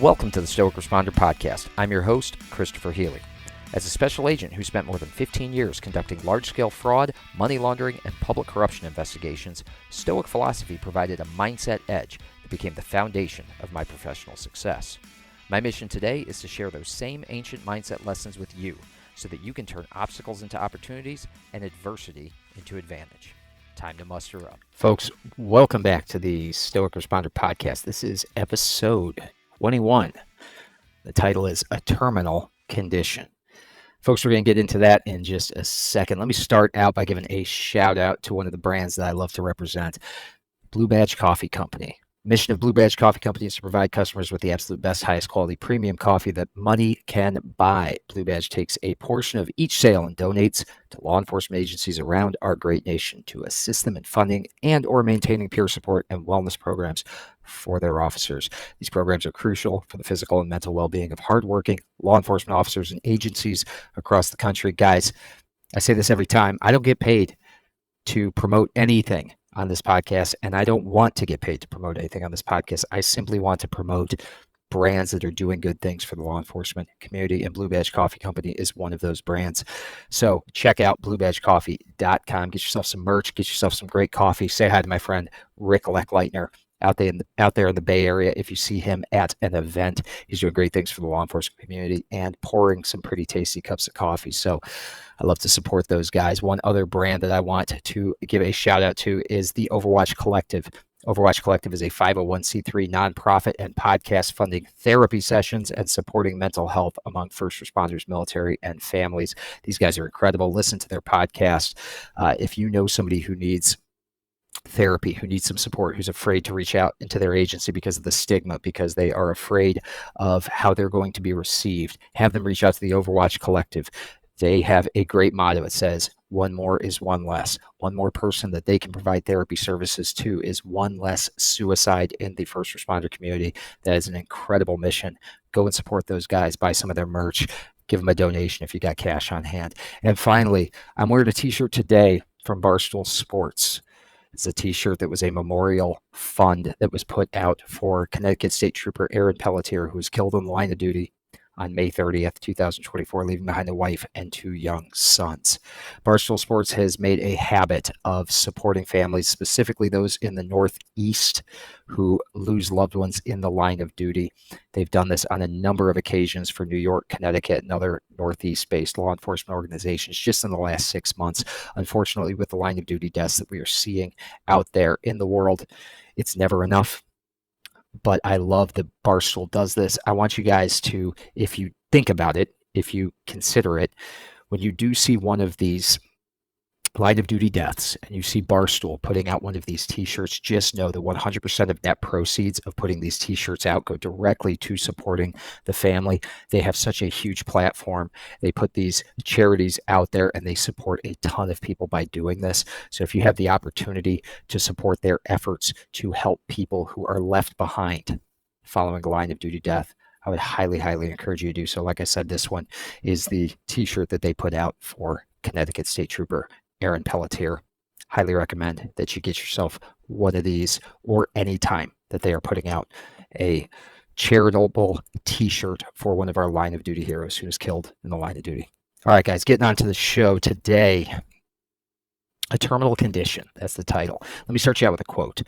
Welcome to the Stoic Responder Podcast. I'm your host, Christopher Healy. As a special agent who spent more than 15 years conducting large-scale fraud, money laundering, and public corruption investigations, Stoic philosophy provided a mindset edge that became the foundation of my professional success. My mission today is to share those same ancient mindset lessons with you so that you can turn obstacles into opportunities and adversity into advantage. Time to muster up. Folks, welcome back to the Stoic Responder Podcast. This is episode 21. The title is A Terminal Condition. Folks, we're going to get into that in just a second. Let me start out by giving a shout out to one of the brands that I love to represent, Blue Badge Coffee Company. Mission of Blue Badge Coffee Company is to provide customers with the absolute best, highest quality premium coffee that money can buy. Blue Badge takes a portion of each sale and donates to law enforcement agencies around our great nation to assist them in funding and or maintaining peer support and wellness programs for their officers. These programs are crucial for the physical and mental well-being of hardworking law enforcement officers and agencies across the country. Guys, I say this every time. I don't get paid to promote anything on this podcast, and I don't want to get paid to promote anything on this podcast. I simply want to promote brands that are doing good things for the law enforcement community, and Blue Badge Coffee Company is one of those brands. So check out bluebadgecoffee.com. Get yourself some merch. Get yourself some great coffee. Say hi to my friend Rick Leckleitner out there in the Bay Area. If you see him at an event, he's doing great things for the law enforcement community and pouring some pretty tasty cups of coffee. So I love to support those guys. One other brand that I want to give a shout out to is the Overwatch Collective. Overwatch Collective is a 501c3 nonprofit and podcast funding therapy sessions and supporting mental health among first responders, military, and families. These guys are incredible. Listen to their podcast. If you know somebody who needs therapy, who needs some support, who's afraid to reach out into their agency because of the stigma, because they are afraid of how they're going to be received, have them reach out to the Overwatch Collective. They have a great motto. It says, one more is one less. One more person that they can provide therapy services to is one less suicide in the first responder community. That is an incredible mission. Go and support those guys. Buy some of their merch. Give them a donation if you got cash on hand. And finally, I'm wearing a t-shirt today from Barstool Sports. It's a t-shirt that was a memorial fund that was put out for Connecticut State Trooper Aaron Pelletier, who was killed in the line of duty on May 30th, 2024, leaving behind a wife and 2 young sons. Barstool Sports has made a habit of supporting families, specifically those in the Northeast who lose loved ones in the line of duty. They've done this on a number of occasions for New York, Connecticut, and other Northeast-based law enforcement organizations just in the last 6 months. Unfortunately, with the line of duty deaths that we are seeing out there in the world, it's never enough. But I love that Barstool does this. I want you guys to, if you think about it, if you consider it, when you do see one of these line of duty deaths and you see Barstool putting out one of these t-shirts, just know that 100% of net proceeds of putting these t-shirts out go directly to supporting the family. They have such a huge platform. They put these charities out there and they support a ton of people by doing this. So if you have the opportunity to support their efforts to help people who are left behind following a line of duty death, I would highly, highly encourage you to do so. Like I said, this one is the t-shirt that they put out for Connecticut State Trooper Aaron Pelletier. Highly recommend that you get yourself one of these, or any time that they are putting out a charitable t-shirt for one of our line of duty heroes who was killed in the line of duty. All right, guys, getting on to the show today. A Terminal Condition, that's the title. Let me start you out with a quote.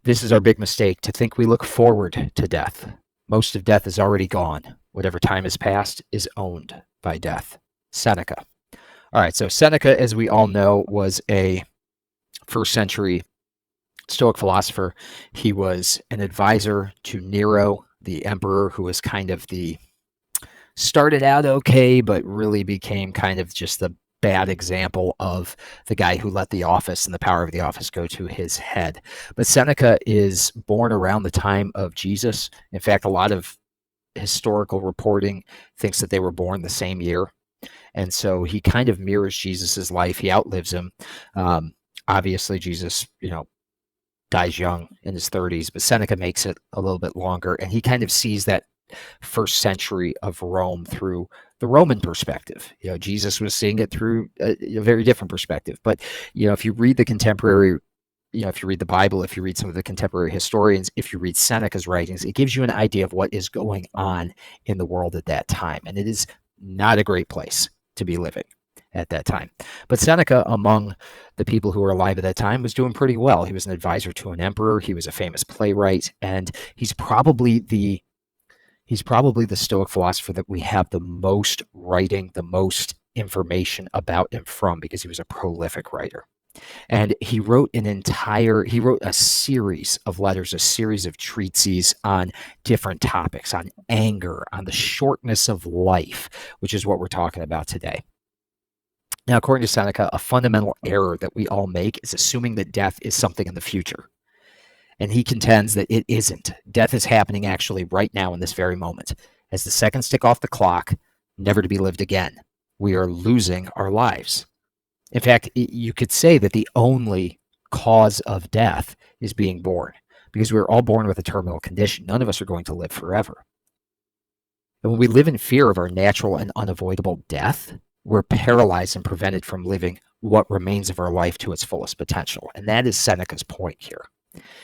This is our big mistake, to think we look forward to death. Most of death is already gone. Whatever time has passed is owned by death. Seneca. All right, so Seneca, as we all know, was a first century Stoic philosopher. He was an advisor to Nero, the emperor, who was kind of started out okay, but really became kind of just the bad example of the guy who let the office and the power of the office go to his head. But Seneca is born around the time of Jesus. In fact, a lot of historical reporting thinks that they were born the same year. And so he kind of mirrors Jesus's life. He outlives him. Obviously, Jesus, dies young in his 30s, but Seneca makes it a little bit longer. And he kind of sees that first century of Rome through the Roman perspective. Jesus was seeing it through a very different perspective. But, if you read the contemporary if you read the Bible, if you read some of the contemporary historians, if you read Seneca's writings, it gives you an idea of what is going on in the world at that time. And it is not a great place to be living at that time. But Seneca, among the people who were alive at that time, was doing pretty well. He was an advisor to an emperor. He was a famous playwright, and he's probably the Stoic philosopher that we have the most writing, the most information about him from, because he was a prolific writer. And he wrote a series of letters, a series of treatises on different topics, on anger, on the shortness of life, which is what we're talking about today. Now, according to Seneca, a fundamental error that we all make is assuming that death is something in the future. And he contends that it isn't. Death is happening actually right now in this very moment. As the seconds tick off the clock, never to be lived again, we are losing our lives. In fact, you could say that the only cause of death is being born, because we're all born with a terminal condition. None of us are going to live forever. And when we live in fear of our natural and unavoidable death, we're paralyzed and prevented from living what remains of our life to its fullest potential. And that is Seneca's point here.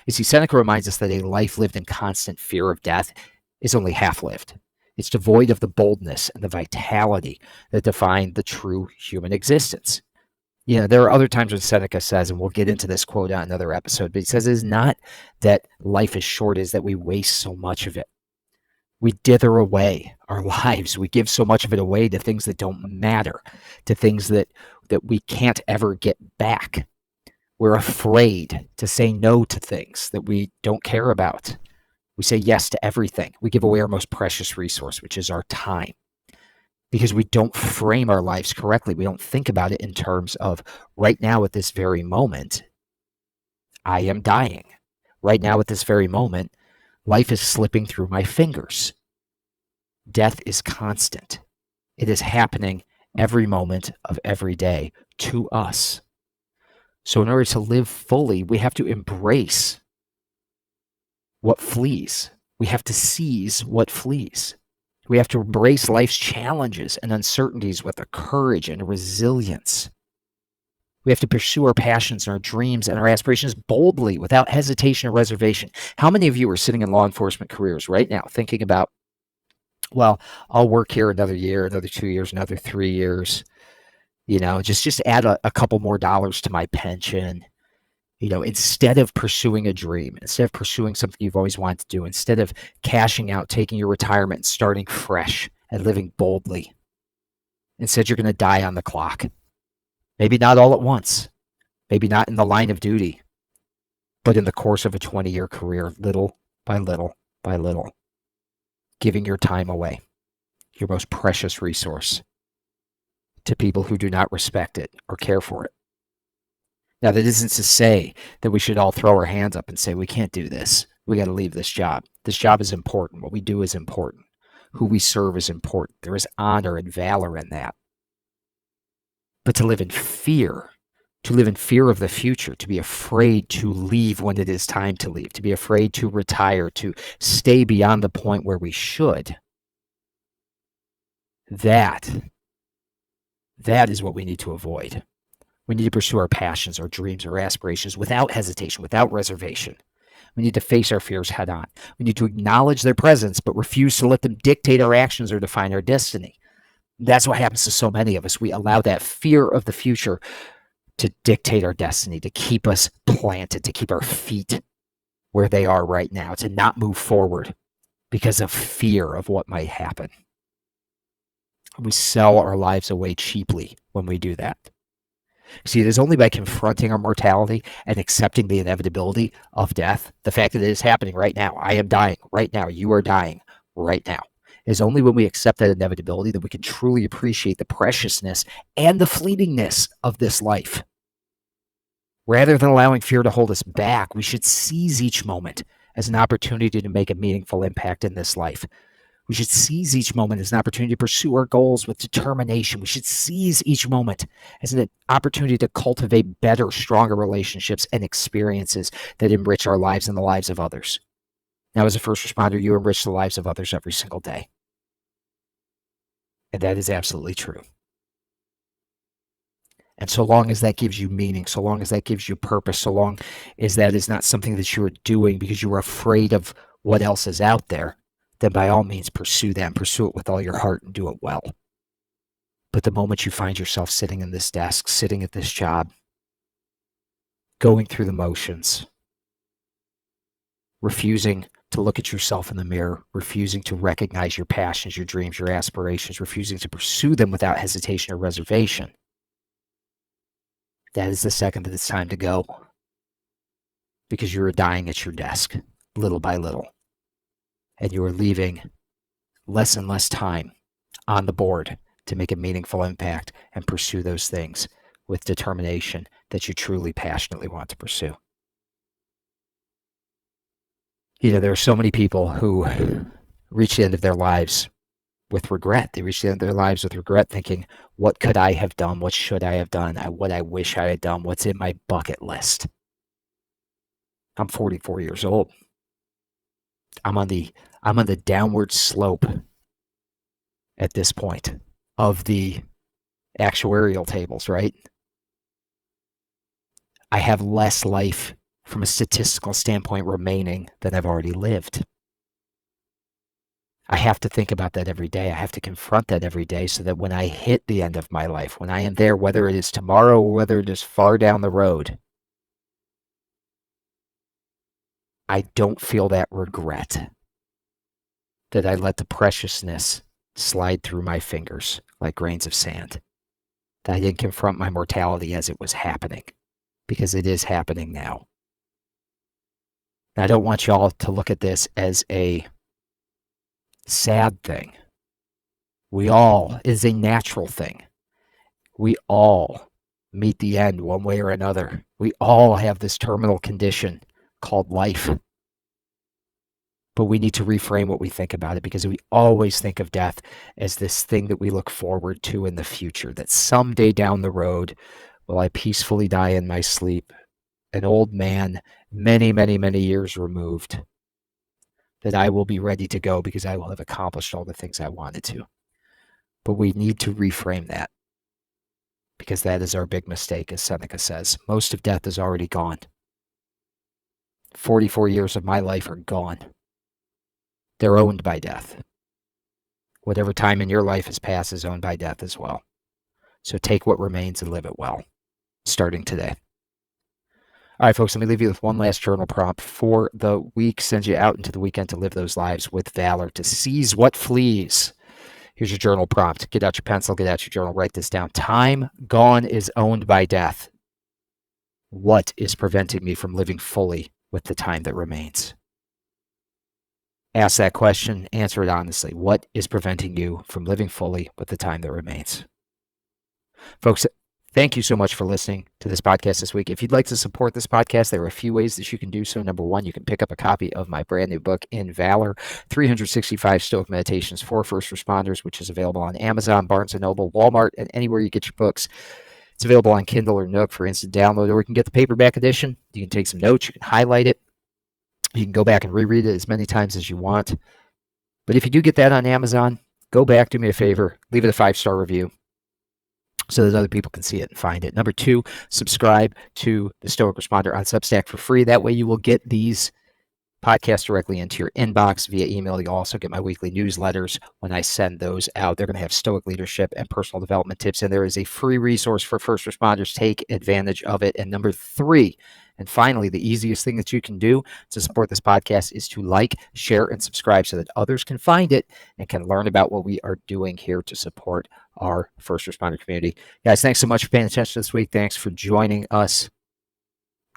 You see, Seneca reminds us that a life lived in constant fear of death is only half-lived. It's devoid of the boldness and the vitality that define the true human existence. There are other times when Seneca says, and we'll get into this quote on another episode, but he says it is not that life is short, it is that we waste so much of it. We dither away our lives. We give so much of it away to things that don't matter, to things that we can't ever get back. We're afraid to say no to things that we don't care about. We say yes to everything. We give away our most precious resource, which is our time, because we don't frame our lives correctly. We don't think about it in terms of right now at this very moment, I am dying. Right now at this very moment, life is slipping through my fingers. Death is constant. It is happening every moment of every day to us. So in order to live fully, we have to embrace what flees. We have to seize what flees. We have to embrace life's challenges and uncertainties with a courage and a resilience. We have to pursue our passions and our dreams and our aspirations boldly, without hesitation or reservation. How many of you are sitting in law enforcement careers right now thinking about, well, I'll work here another year, another 2 years, another 3 years, just add a couple more dollars to my pension, instead of pursuing a dream, instead of pursuing something you've always wanted to do, instead of cashing out, taking your retirement, and starting fresh and living boldly. Instead, you're going to die on the clock. Maybe not all at once, maybe not in the line of duty, but in the course of a 20-year career, little by little by little, giving your time away, your most precious resource, to people who do not respect it or care for it. Now, that isn't to say that we should all throw our hands up and say, we can't do this. We got to leave this job. This job is important. What we do is important. Who we serve is important. There is honor and valor in that. But to live in fear of the future, to be afraid to leave when it is time to leave, to be afraid to retire, to stay beyond the point where we should, that is what we need to avoid. We need to pursue our passions, our dreams, our aspirations without hesitation, without reservation. We need to face our fears head on. We need to acknowledge their presence, but refuse to let them dictate our actions or define our destiny. That's what happens to so many of us. We allow that fear of the future to dictate our destiny, to keep us planted, to keep our feet where they are right now, to not move forward because of fear of what might happen. We sell our lives away cheaply when we do that. See, it is only by confronting our mortality and accepting the inevitability of death, the fact that it is happening right now. I am dying right now. You are dying right now. It is only when we accept that inevitability that we can truly appreciate the preciousness and the fleetingness of this life. Rather than allowing fear to hold us back, we should seize each moment as an opportunity to make a meaningful impact in this life. We should seize each moment as an opportunity to pursue our goals with determination. We should seize each moment as an opportunity to cultivate better, stronger relationships and experiences that enrich our lives and the lives of others. Now, as a first responder, you enrich the lives of others every single day. And that is absolutely true. And so long as that gives you meaning, so long as that gives you purpose, so long as that is not something that you are doing because you are afraid of what else is out there, then by all means pursue that and pursue it with all your heart and do it well. But the moment you find yourself sitting in this desk, sitting at this job, going through the motions, refusing to look at yourself in the mirror, refusing to recognize your passions, your dreams, your aspirations, refusing to pursue them without hesitation or reservation, that is the second that it's time to go, because you are dying at your desk, little by little, and you are leaving less and less time on the board to make a meaningful impact and pursue those things with determination that you truly, passionately want to pursue. There are so many people who reach the end of their lives with regret. They reach the end of their lives with regret, thinking, what could I have done? What should I have done? What I wish I had done? What's in my bucket list? I'm 44 years old. I'm on the downward slope at this point of the actuarial tables, right? I have less life from a statistical standpoint remaining than I've already lived. I have to think about that every day. I have to confront that every day so that when I hit the end of my life, when I am there, whether it is tomorrow or whether it is far down the road, I don't feel that regret that I let the preciousness slide through my fingers like grains of sand, that I didn't confront my mortality as it was happening, because it is happening now. And I don't want y'all to look at this as a sad thing. It is a natural thing. We all meet the end one way or another. We all have this terminal condition called life. But we need to reframe what we think about it, because we always think of death as this thing that we look forward to in the future, that someday down the road will I peacefully die in my sleep, an old man, many, many, many years removed, that I will be ready to go because I will have accomplished all the things I wanted to. But we need to reframe that, because that is our big mistake, as Seneca says. Most of death is already gone. 44 years of my life are gone. They're owned by death. Whatever time in your life has passed is owned by death as well. So take what remains and live it well, starting today. All right, folks, let me leave you with one last journal prompt for the week. Send you out into the weekend to live those lives with valor, to seize what flees. Here's your journal prompt. Get out your pencil, get out your journal, write this down. Time gone is owned by death. What is preventing me from living fully with the time that remains? Ask that question, answer it honestly. What is preventing you from living fully with the time that remains? Folks, thank you so much for listening to this podcast this week. If you'd like to support this podcast, there are a few ways that you can do so. Number one, you can pick up a copy of my brand new book, In Valor, 365 Stoic Meditations for First Responders, which is available on Amazon, Barnes & Noble, Walmart, and anywhere you get your books. It's available on Kindle or Nook for instant download, or you can get the paperback edition. You can take some notes, you can highlight it. You can go back and reread it as many times as you want. But if you do get that on Amazon, go back, do me a favor, leave it a 5-star review so that other people can see it and find it. Number two, subscribe to the Stoic Responder on Substack for free. That way you will get these podcasts directly into your inbox via email. You'll also get my weekly newsletters when I send those out. They're going to have Stoic leadership and personal development tips, and there is a free resource for first responders. Take advantage of it. And number three, and finally, the easiest thing that you can do to support this podcast is to like, share, and subscribe so that others can find it and can learn about what we are doing here to support our first responder community. Guys, thanks so much for paying attention this week. Thanks for joining us.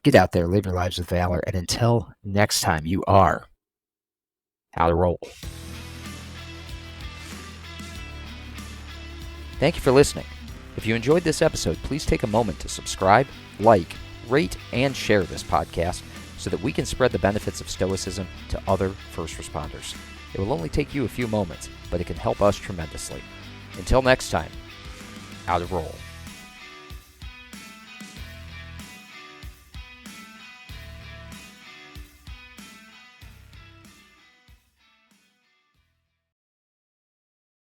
Get out there, live your lives with valor, and until next time, you are how to roll. Thank you for listening. If you enjoyed this episode, please take a moment to subscribe, like, rate, and share this podcast so that we can spread the benefits of Stoicism to other first responders. It will only take you a few moments, but it can help us tremendously. Until next time, how to roll.